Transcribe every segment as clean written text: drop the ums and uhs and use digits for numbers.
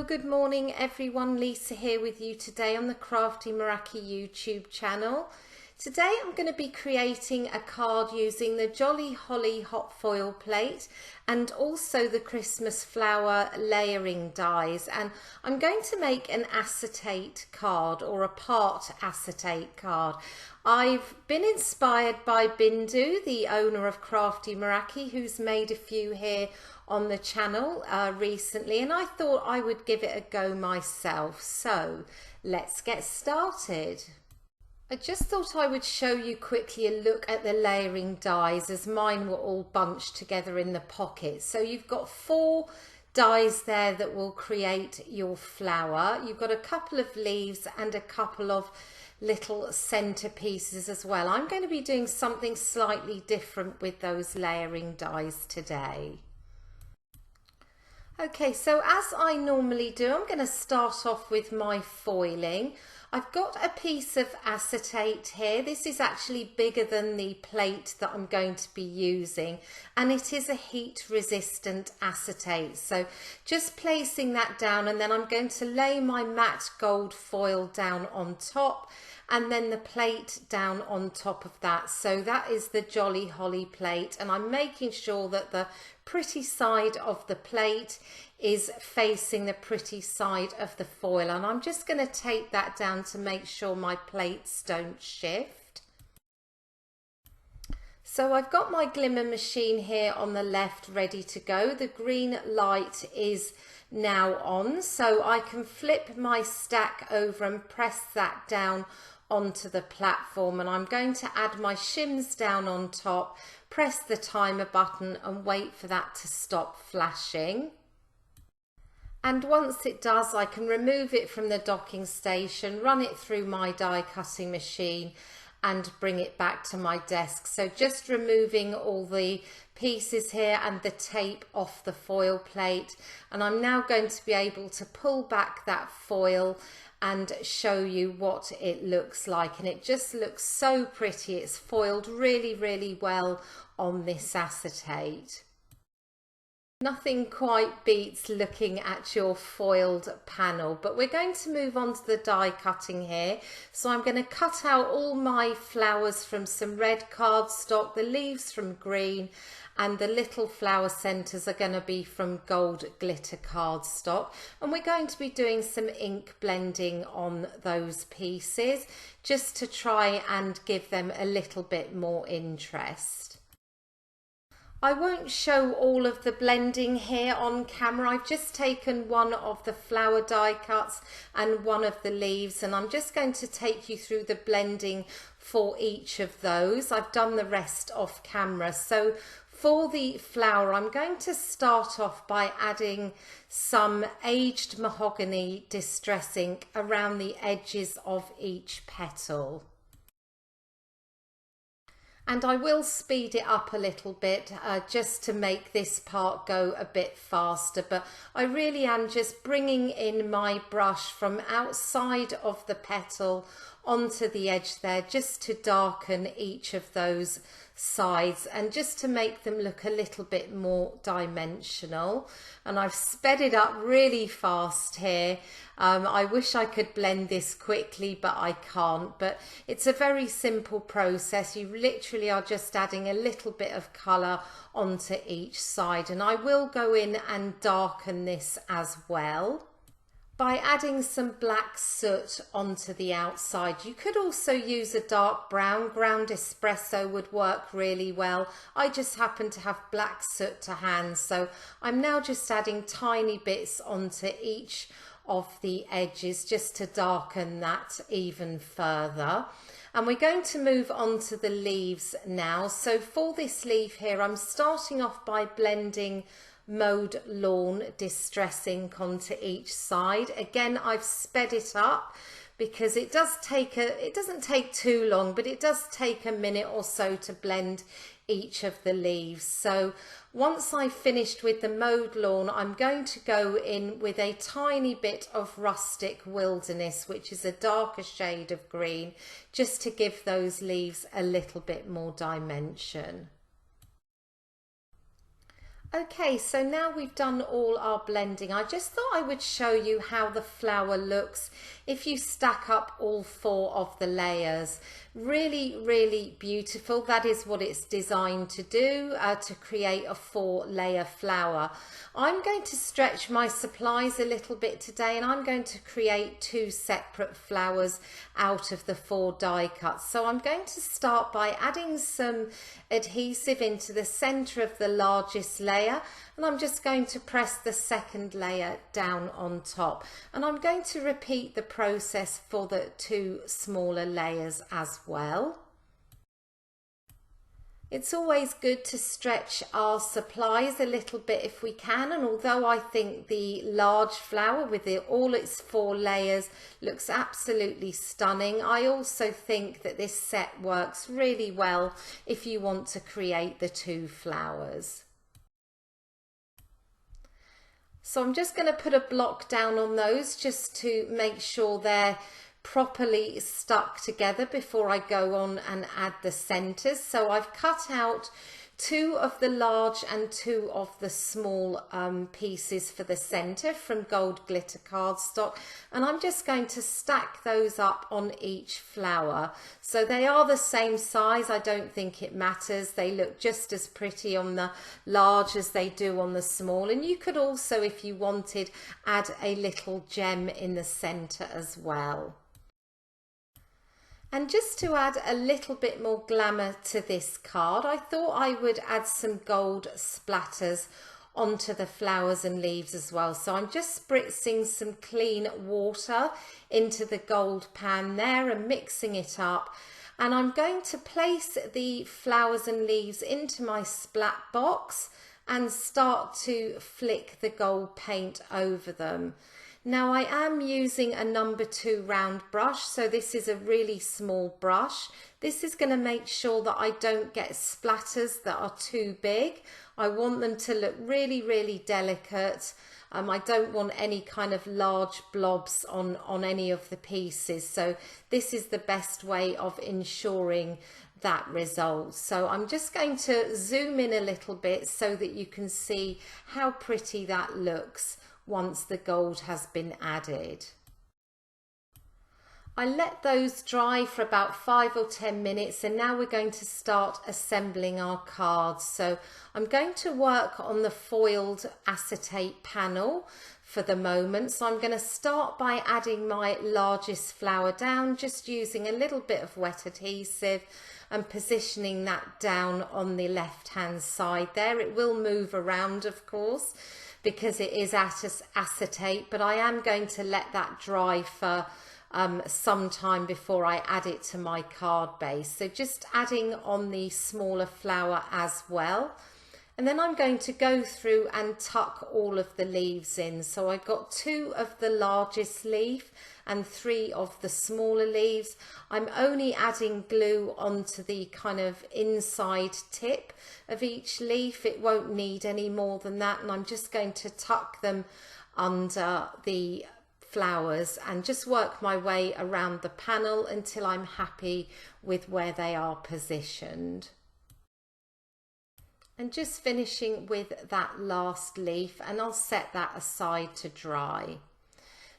good morning everyone, Lisa here with you today on the Crafty Meraki YouTube channel. Today I'm going to be creating a card using the Jolly Holly hot foil plate and also the Christmas flower layering dies, and I'm going to make an acetate card or a part acetate card. I've been inspired by Bindu, the owner of Crafty Meraki, who's made a few here on the channel recently, and I thought I would give it a go myself. So let's get started. I just thought I would show you quickly a look at the layering dies, as mine were all bunched together in the pocket. So you've got 4 dies there that will create your flower. You've got a couple of leaves and a couple of little center pieces as well. I'm going to be doing something slightly different with those layering dies today. Okay, so as I normally do, I'm going to start off with my foiling. I've got a piece of acetate here. This is actually bigger than the plate that I'm going to be using, and it is a heat resistant acetate. So just placing that down, and then I'm going to lay my matte gold foil down on top and then the plate down on top of that. So that is the Jolly Holly plate, and I'm making sure that the pretty side of the plate is facing the pretty side of the foil, and I'm just going to tape that down to make sure my plates don't shift. So I've got my Glimmer machine here on the left ready to go. The green light is now on, so I can flip my stack over and press that down onto the platform, and I'm going to add my shims down on top, press the timer button and wait for that to stop flashing. And once it does, I can remove it from the docking station, run it through my die cutting machine and bring it back to my desk. So just removing all the pieces here and the tape off the foil plate, and I'm now going to be able to pull back that foil and show you what it looks like, and it just looks so pretty. It's foiled really well on this acetate. Nothing quite beats looking at your foiled panel, but we're going to move on to the die cutting here. So I'm going to cut out all my flowers from some red cardstock, the leaves from green, and the little flower centers are going to be from gold glitter cardstock. And we're going to be doing some ink blending on those pieces just to try and give them a little bit more interest. I won't show all of the blending here on camera. I've just taken one of the flower die cuts and one of the leaves, and I'm just going to take you through the blending for each of those. I've done the rest off camera. So for the flower, I'm going to start off by adding some aged Mahogany Distress Ink around the edges of each petal. And I will speed it up a little bit just to make this part go a bit faster, but I really am just bringing in my brush from outside of the petal onto the edge there, just to darken each of those sides and just to make them look a little bit more dimensional. And I've sped it up really fast here. I wish I could blend this quickly, but I can't. But it's a very simple process. You literally are just adding a little bit of colour onto each side, and I will go in and darken this as well by adding some black soot onto the outside. You could also use a dark brown. Ground espresso would work really well. I just happen to have black soot to hand, so I'm now just adding tiny bits onto each of the edges just to darken that even further. And we're going to move on to the leaves now. So for this leaf here, I'm starting off by blending Mowed Lawn Distress Ink onto each side. Again, I've sped it up because it doesn't take too long, but it does take a minute or so to blend each of the leaves. So once I've finished with the Mowed Lawn, I'm going to go in with a tiny bit of Rustic Wilderness, which is a darker shade of green, just to give those leaves a little bit more dimension. Okay, so now we've done all our blending. I just thought I would show you how the flower looks if you stack up all 4 of the layers. Really, really beautiful. That is what it's designed to do, to create a 4-layer flower. I'm going to stretch my supplies a little bit today, and I'm going to create 2 separate flowers out of the 4 die cuts. So I'm going to start by adding some adhesive into the center of the largest layer, and I'm just going to press the 2nd layer down on top, and I'm going to repeat the process for the 2 smaller layers as well. It's always good to stretch our supplies a little bit if we can, and although I think the large flower with all its 4 layers looks absolutely stunning, I also think that this set works really well if you want to create the 2 flowers. So I'm just going to put a block down on those just to make sure they're properly stuck together before I go on and add the centers. So I've cut out 2 of the large and 2 of the small pieces for the center from gold glitter cardstock, and I'm just going to stack those up on each flower. So they are the same size. I don't think it matters. They look just as pretty on the large as they do on the small, and you could also, if you wanted, add a little gem in the center as well. And just to add a little bit more glamour to this card, I thought I would add some gold splatters onto the flowers and leaves as well. So I'm just spritzing some clean water into the gold pan there and mixing it up. And I'm going to place the flowers and leaves into my splat box and start to flick the gold paint over them. Now I am using a number 2 round brush, so this is a really small brush. This is going to make sure that I don't get splatters that are too big. I want them to look really, really delicate. I don't want any kind of large blobs on any of the pieces. So this is the best way of ensuring that result. So I'm just going to zoom in a little bit so that you can see how pretty that looks once the gold has been added. I let those dry for about 5 or 10 minutes, and now we're going to start assembling our cards. So I'm going to work on the foiled acetate panel for the moment. So I'm going to start by adding my largest flower down, just using a little bit of wet adhesive and positioning that down on the left hand side there. It will move around, of course, because it is acetate, but I am going to let that dry for some time before I add it to my card base. So just adding on the smaller flower as well. And then I'm going to go through and tuck all of the leaves in. So I got 2 of the largest leaf and 3 of the smaller leaves. I'm only adding glue onto the kind of inside tip of each leaf. It won't need any more than that. And I'm just going to tuck them under the flowers and just work my way around the panel until I'm happy with where they are positioned. And just finishing with that last leaf, and I'll set that aside to dry.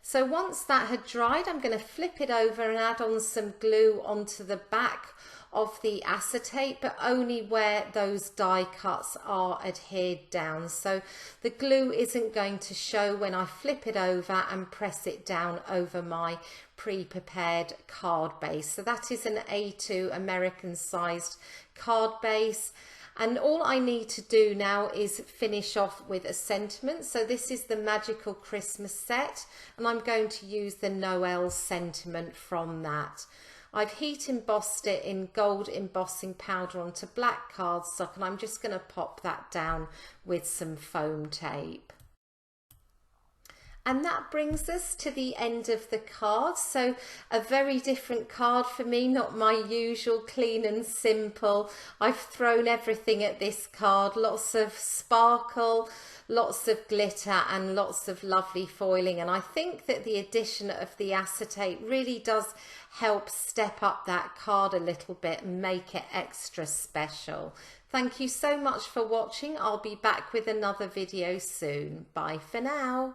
So once that had dried, I'm going to flip it over and add on some glue onto the back of the acetate, but only where those die cuts are adhered down. So the glue isn't going to show when I flip it over and press it down over my pre-prepared card base. So that is an A2 American sized card base. And all I need to do now is finish off with a sentiment. So this is the Magical Christmas set, and I'm going to use the Noel sentiment from that. I've heat embossed it in gold embossing powder onto black cardstock, and I'm just going to pop that down with some foam tape. And that brings us to the end of the card. So a very different card for me, not my usual clean and simple. I've thrown everything at this card, lots of sparkle, lots of glitter and lots of lovely foiling. And I think that the addition of the acetate really does help step up that card a little bit and make it extra special. Thank you so much for watching. I'll be back with another video soon. Bye for now.